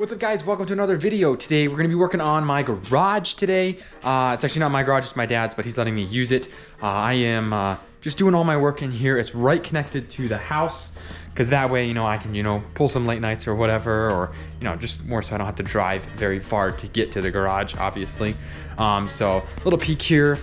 What's up guys, welcome to another video. Today we're going to be working on my garage today. It's actually not my garage, it's my dad's, but he's letting me use it. I am just doing all my work in here. It's right connected to the house, because that way, I can, pull some late nights or whatever, or, just more so I don't have to drive very far to get to the garage, obviously. So, little peek here.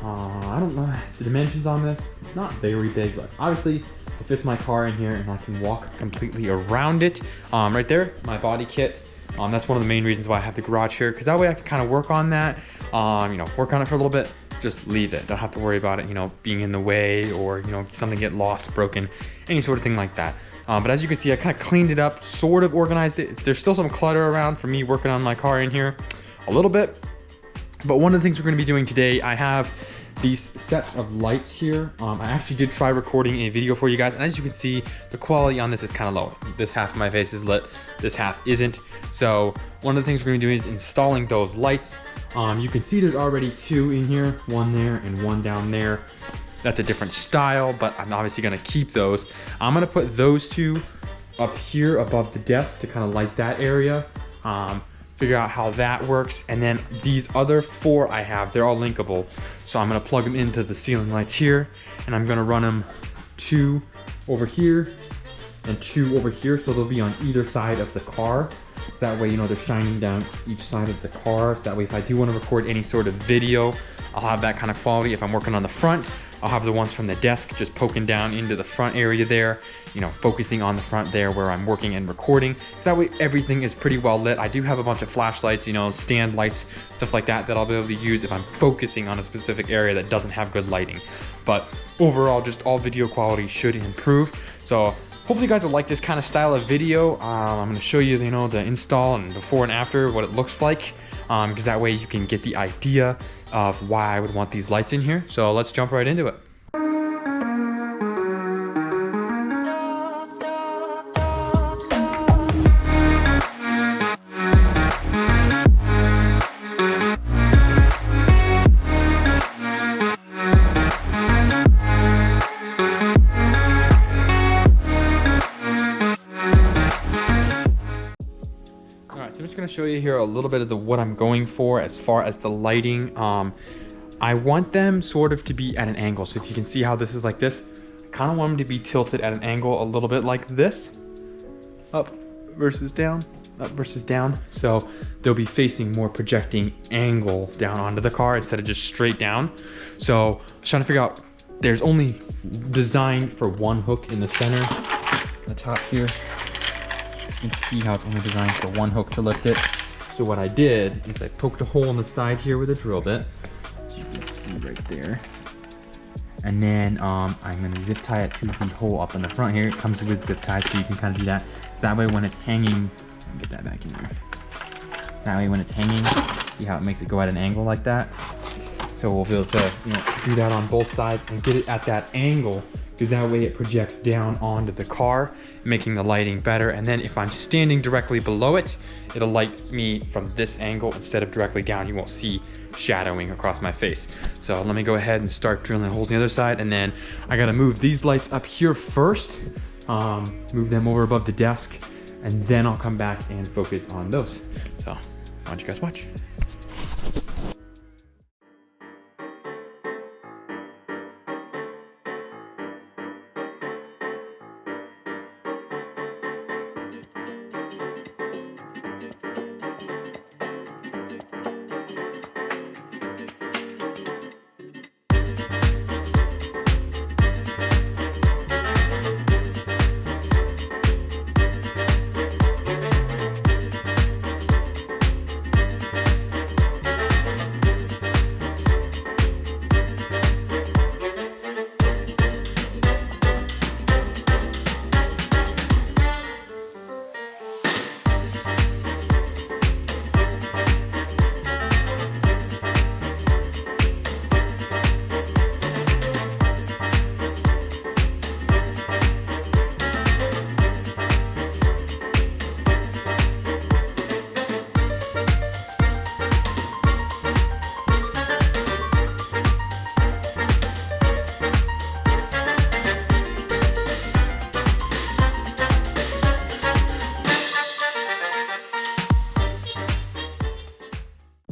I don't know the dimensions on this. It's not very big, but obviously it fits my car in here and I can walk completely around it. Right there, my body kit. That's one of the main reasons why I have the garage here, because that way I can kind of work on that, work on it for a little bit, just leave it. Don't have to worry about it, being in the way or, something get lost, broken, any sort of thing like that. But as you can see, I kind of cleaned it up, sort of organized it. There's still some clutter around for me working on my car in here a little bit. But one of the things we're going to be doing today, I have these sets of lights here. I actually did try recording a video for you guys, and as you can see, the quality on this is kind of low. This half of my face is lit, this half isn't. So one of the things we're going to do is installing those lights. You can see there's already two in here, one there and one down there. That's a different style, but I'm obviously going to keep those. I'm going to put those two up here above the desk to kind of light that area. Figure out how that works, and then these other four I have, they're all linkable, so I'm gonna plug them into the ceiling lights here, and I'm gonna run them two over here and two over here, so they'll be on either side of the car, so that way they're shining down each side of the car, so that way if I do want to record any sort of video, I'll have that kind of quality. If I'm working on the front, I'll have the ones from the desk just poking down into the front area there, focusing on the front there where I'm working and recording. So that way everything is pretty well lit. I do have a bunch of flashlights, stand lights, stuff like that I'll be able to use if I'm focusing on a specific area that doesn't have good lighting. But overall, just all video quality should improve. So hopefully you guys will like this kind of style of video. I'm gonna show you, the install and before and after, what it looks like, because that way you can get the idea of why I would want these lights in here. So let's jump right into it. So I'm just going to show you here a little bit of what I'm going for as far as the lighting. I want them sort of to be at an angle. So if you can see how this is like this, I kind of want them to be tilted at an angle a little bit like this. Up versus down, up versus down. So they'll be facing more projecting angle down onto the car instead of just straight down. So I was trying to figure out, there's only designed for one hook in the center, the top here. You can see how it's only designed for one hook to lift it. So what I did is I poked a hole in the side here with a drill bit, so you can see right there. And then I'm gonna zip tie it to the hole up in the front here. It comes with zip ties, so you can kind of do that. So that way when it's hanging, get that back in there. That way when it's hanging, see how it makes it go at an angle like that. So we'll be able to do that on both sides and get it at that angle, because that way it projects down onto the car, making the lighting better. And then if I'm standing directly below it, it'll light me from this angle instead of directly down. You won't see shadowing across my face. So let me go ahead and start drilling holes on the other side. And then I gotta move these lights up here first, move them over above the desk, and then I'll come back and focus on those. So why don't you guys watch?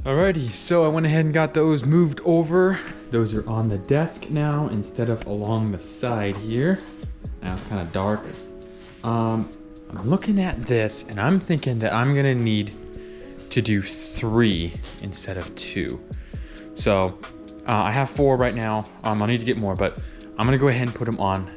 Alrighty, so I went ahead and got those moved over. Those are on the desk now instead of along the side here. Now it's kind of dark. I'm looking at this and I'm thinking that I'm gonna need to do 3 instead of 2. So I have 4 right now. I'll need to get more, but I'm gonna go ahead and put them on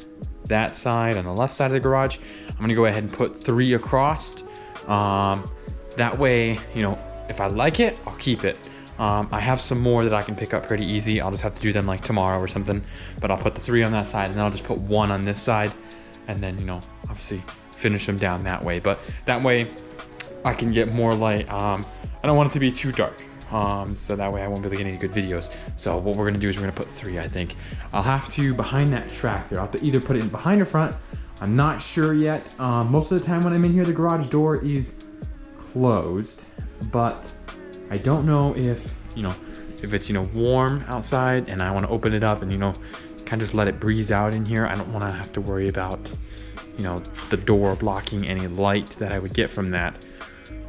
that side, on the left side of the garage. I'm gonna go ahead and put 3 across. That way, you know, if I like it, I'll keep it. I have some more that I can pick up pretty easy. I'll just have to do them like tomorrow or something, but I'll put the 3 on that side and then I'll just put 1 on this side and then, you know, obviously finish them down that way. But that way I can get more light. I don't want it to be too dark. So that way I won't be able to get any good videos. So what we're gonna do is we're gonna put 3, I think. I'll have to, behind that track there, I'll have to either put it in behind or front. I'm not sure yet. Most of the time when I'm in here, the garage door is closed, but I don't know if, you know, if it's, you know, warm outside and I want to open it up and, you know, kind of just let it breeze out in here. I don't want to have to worry about, you know, the door blocking any light that I would get from that.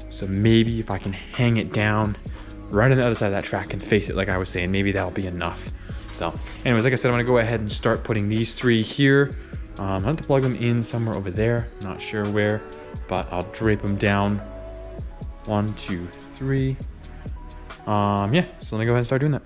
So maybe if I can hang it down right on the other side of that track and face it like I was saying, maybe that'll be enough. So anyways, like I said, I'm gonna go ahead and start putting these 3 here. I have to plug them in somewhere over there, not sure where, but I'll drape them down. 1, 2, 3. Yeah, so let me go ahead and start doing that.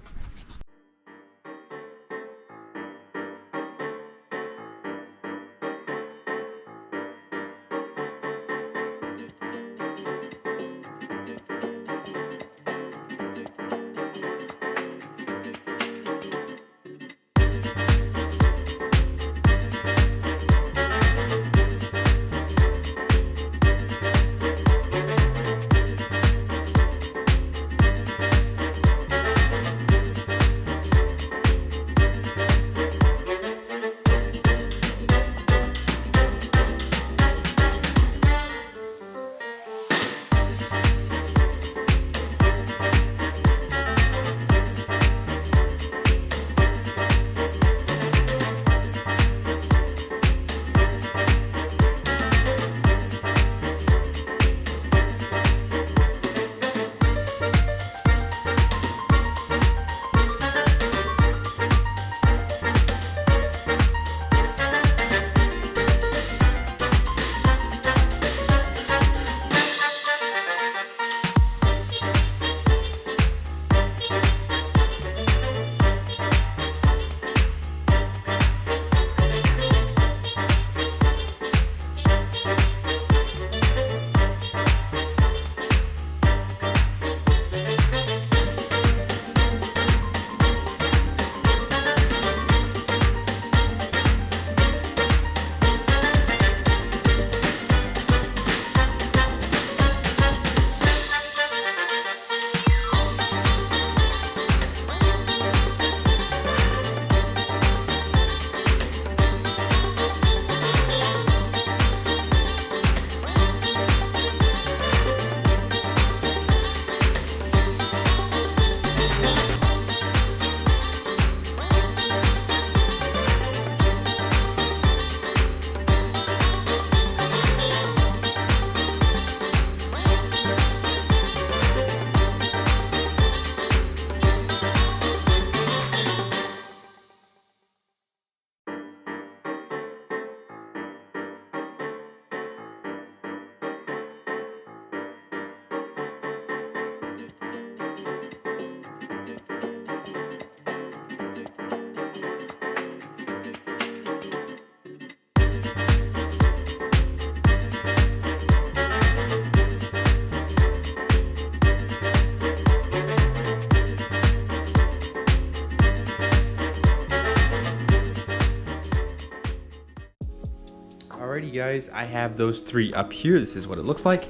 Alrighty guys, I have those 3 up here. This is what it looks like.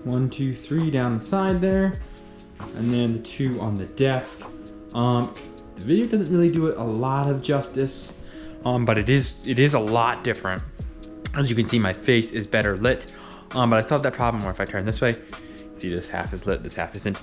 1, 2, 3 down the side there, and then the 2 on the desk. The video doesn't really do it a lot of justice, but it is a lot different. As you can see, my face is better lit, but I still have that problem where if I turn this way, see this half is lit, this half isn't.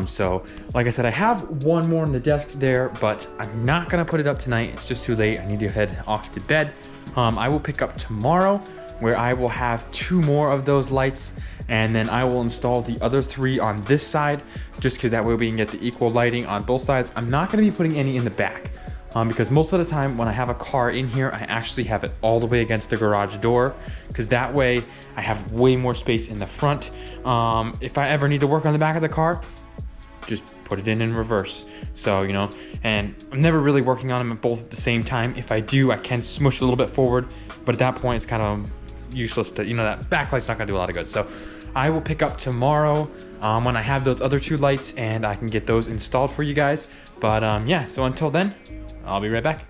So like I said, I have 1 more on the desk there, but I'm not gonna put it up tonight. It's just too late. I need to head off to bed. I will pick up tomorrow where I will have 2 more of those lights and then I will install the other 3 on this side, just because that way we can get the equal lighting on both sides. I'm not going to be putting any in the back, because most of the time when I have a car in here, I actually have it all the way against the garage door, because that way I have way more space in the front. If I ever need to work on the back of the car, just put it in reverse. So, you know, and I'm never really working on them both at the same time. If I do, I can smush a little bit forward, but at that point it's kind of useless to, you know, that backlight's not gonna do a lot of good. So I will pick up tomorrow when I have those other 2 lights and I can get those installed for you guys. But yeah, so until then, I'll be right back.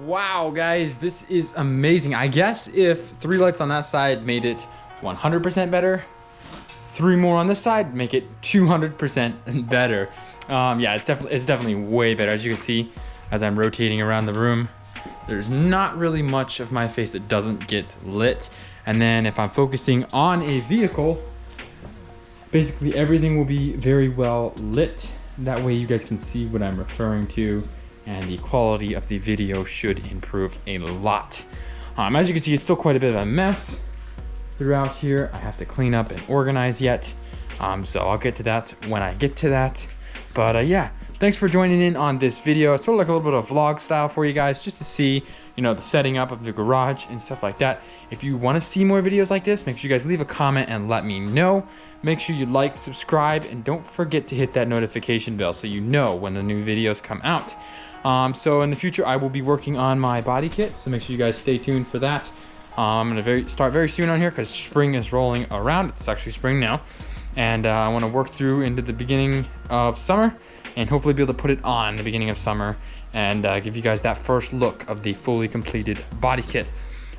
Wow, guys, this is amazing. I guess if 3 lights on that side made it 100% better, 3 more on this side make it 200% better. Yeah, it's definitely way better. As you can see, as I'm rotating around the room, there's not really much of my face that doesn't get lit. And then if I'm focusing on a vehicle, basically everything will be very well lit. That way you guys can see what I'm referring to, and the quality of the video should improve a lot. As you can see, it's still quite a bit of a mess throughout here. I have to clean up and organize yet. So I'll get to that when I get to that. But yeah, thanks for joining in on this video. It's sort of like a little bit of vlog style for you guys, just to see, you know, the setting up of the garage and stuff like that. If you want to see more videos like this, make sure you guys leave a comment and let me know. Make sure you like, subscribe, and don't forget to hit that notification bell so you know when the new videos come out. So in the future, I will be working on my body kit, so make sure you guys stay tuned for that. I'm gonna start very soon on here because spring is rolling around. It's actually spring now, and I want to work through into the beginning of summer, and hopefully be able to put it on the beginning of summer and give you guys that first look of the fully completed body kit.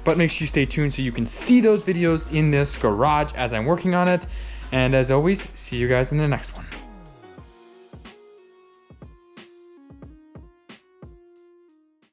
But make sure you stay tuned so you can see those videos in this garage as I'm working on it. And as always, see you guys in the next one.